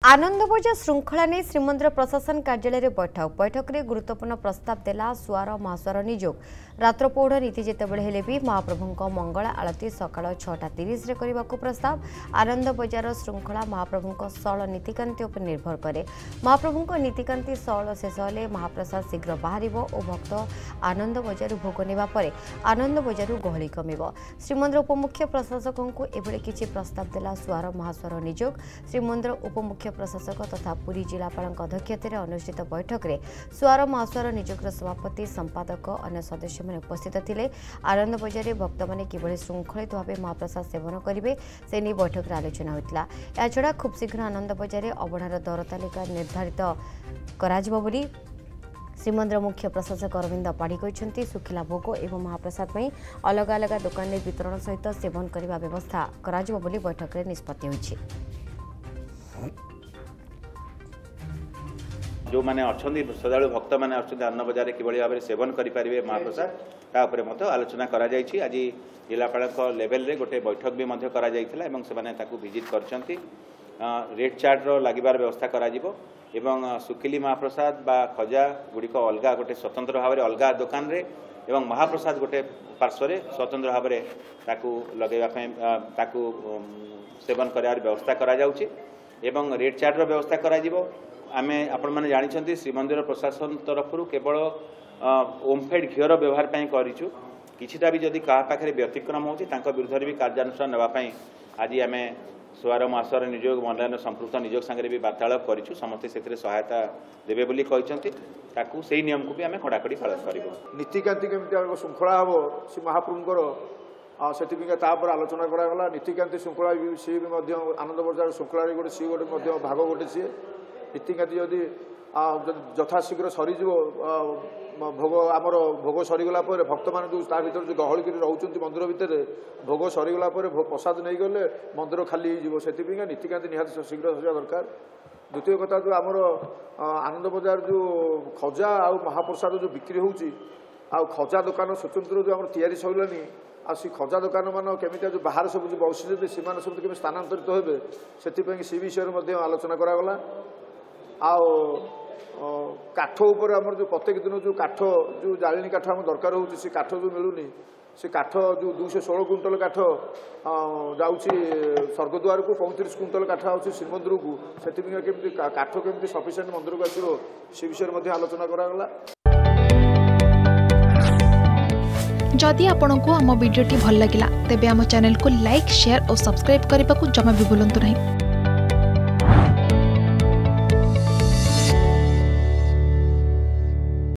आनंदबजार श्रृंखला नहीं श्रीमंदिर प्रशासन कार्यालय बैठक में गुरुत्वपूर्ण प्रस्ताव देला सुआर महासुआर नियोग रात्र पौढ़ नीति जितेबाला हेले भी महाप्रभु मंगला आलती सकाळ 6:30 रे करने प्रस्ताव आनंदबजार श्रृंखला महाप्रभु सल नीतिकांति उपर निर्भर करे। महाप्रभु नीतिकांति सल शेष हेले महाप्रसाद शीघ्र बाहर और भक्त आनंदबजार भोग नेबा परे आनंदबजार गहली कमिब। श्रीमंदिर उपमुख्य प्रशासकों को एभली किछि प्रस्ताव देला सुआर महासुआर नियोग श्रीमंदिर उपमुख्य प्रशासक तथा पुरी जिलापाल अध्यक्षतार अनुष्ठित बैठक में सुआर महासुआर नियोग सभापति संपादक अन्य सदस्य मैंने उपस्थित थे। आनंदबजार में भक्त मैंने किभली श्रृंखलित भाव महाप्रसाद सेवन करेंगे से नहीं बैठक में आलोचना होता। याछड़ा खूब शीघ्र आनंदबजार में अबढ़ार दर तालिका निर्धारित कर श्रीमंदिर मुख्य प्रशासक अरविंद पाढ़ी कहते सुखिला भोग और महाप्रसाद में अलग अलग दुकान में वितरण सहित सेवन करने व्यवस्था कर बैठक में निष्पत्ति होइछि। जो मैंने अच्छा श्रद्धा भक्त मैंने आनंदबजार कि भाव में सेवन करेंगे महाप्रसाद तापर मत आलोचना कर आज जिलापाल लेवल रे गोटे बैठक भी कर विजिट कर रेट चार्ट लगिबार व्यवस्था कर सुखिली महाप्रसाद बा खजा गुड़िक अलग गोटे स्वतंत्र भाव में अलग दुकान रे एवं महाप्रसाद गोटे पार्श्व स्वतंत्र भाव में लगेवाई सेवन कर व्यवस्था कर रेट चार्ट व्यवस्था कर आमे आपण माने जानिछंती श्रीमंदिर प्रशासन तरफ केवल ओमफेड घीर व्यवहार करूँ किछिटा भी जदि क्या पाखे व्यतिक्रम होती विरुद्ध भी कार्यानुष्ठान नापी आज आम सुआर महासुआर नियोग मनोनयन संपृक्त नियोग सांगे भी वार्तालाप करूँ समस्ते से सहायता देवे बोली कहते से नियम को भी आम कड़ाकड़ी पालन करूँ। नीतिकांति केमती श्रृंखला हम से महाप्रभुंर से आलोचना कराला। नीतिकांति श्रृंखला सी भी आनंदबजार श्रृंखला गोटे सी गोटे भाग गोटे सी नीतिकांति जदि यथाशीघ्र सरीज भोग आमर भोग सरीगला भक्त मान जो भर जो गहल कर रोच मंदिर भितर भोग सरीगला प्रसाद नहीं गले मंदिर खाली से नीतिकांति निहाती शीघ्र सरिया दरकार। द्वितीय कथा जो आमर आनंदबजार जो खजा आ महाप्रसाद जो बिक्री होची खजा दुकान स्वतंत्र जो आम तैयारी सरलानी आसी खजा दुकान मान केमिति जो बाहर सब जो बसी से सब केमी स्थानांतरित होबे से विषय में आलोचना करागला। काठ उपर आमर जो प्रत्येक दिन जो काठ जो जालिनी काठ आम दरकार हो काठ जो मिलूनी से काठ जो 216 क्विंटल काठ जाऊँगी स्वर्गद्वार को 35 क्विंटल काठ आउे श्रीमंदिर को से काठ केमती सफिसीयंट मंदिर को आसो से विषय में आलोचना करागला। जदि आपंक आम भिडी भल लगा तेब आम चैनल को लाइक शेयर और सब्सक्राइब करने को जमा भी भूलु नहीं।